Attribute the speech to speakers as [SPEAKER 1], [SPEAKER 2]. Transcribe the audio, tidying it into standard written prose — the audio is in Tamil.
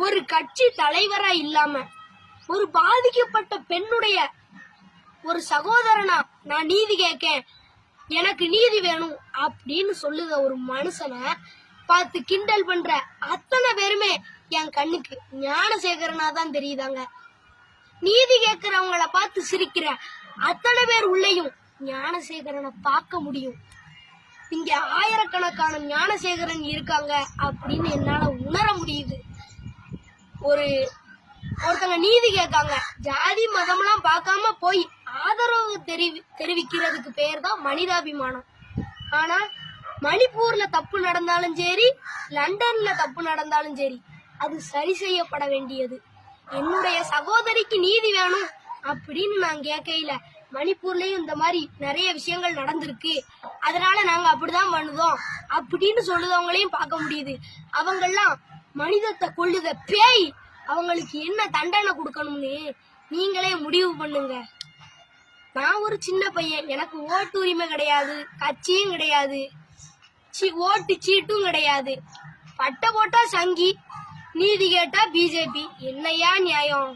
[SPEAKER 1] ஒரு கட்சி தலைவரா இல்லாம ஒரு பாதிக்கப்பட்ட பெண்ணுடைய ஒரு சகோதரனா நான் நீதி கேட்கேன், எனக்கு நீதி வேணும் அப்படின்னு சொல்லுத ஒரு மனுஷனை பார்த்து கிண்டல் பண்ற அத்தனை பேருமே என் கண்ணுக்கு ஞானசேகரனா தான் தெரியுதாங்க. நீதி கேட்கிறவங்கள பார்த்து சிரிக்கிற அத்தனை பேர் உள்ளேயும் ஞானசேகரனை பார்க்க முடியும். இங்க ஆயிரக்கணக்கான ஞானசேகரன் இருக்காங்க அப்படின்னு என்னால உணர முடியுது. ஒருத்தங்க நீதி கேட்காங்க, ஜாதி மதம்லாம் பார்க்காம போய் ஆதரவு தெரிவிக்கிறதுக்கு பேர் தான் மனிதாபிமானம். ஆனா மணிப்பூர்ல தப்பு நடந்தாலும் சரி, லண்டன்ல தப்பு நடந்தாலும் சரி, அது சரி செய்யப்பட வேண்டியது. என்னுடைய சகோதரிக்கு நீதி வேணும் அப்படின்னு நான் கேட்கையில மணிப்பூர்லயும் இந்த மாதிரி நிறைய விஷயங்கள் நடந்திருக்கு, அதனால நாங்க அப்படிதான் பண்ணுதோம் அப்படின்னு சொல்லுதவங்களையும் பார்க்க முடியுது. அவங்கெல்லாம் மனிதத்தை கொள்ளுத பேய், அவங்களுக்கு என்ன தண்டனை கொடுக்கணும்னு நீங்களே முடிவு பண்ணுங்க. நான் ஒரு சின்ன பையன், எனக்கு ஓட்டு உரிமை கிடையாது, கட்சியும் கிடையாது, ஓட்டு சீட்டும் கிடையாது. பட்ட போட்டா சங்கி, நீதி கேட்டா பிஜேபி. என்னையா நியாயம்?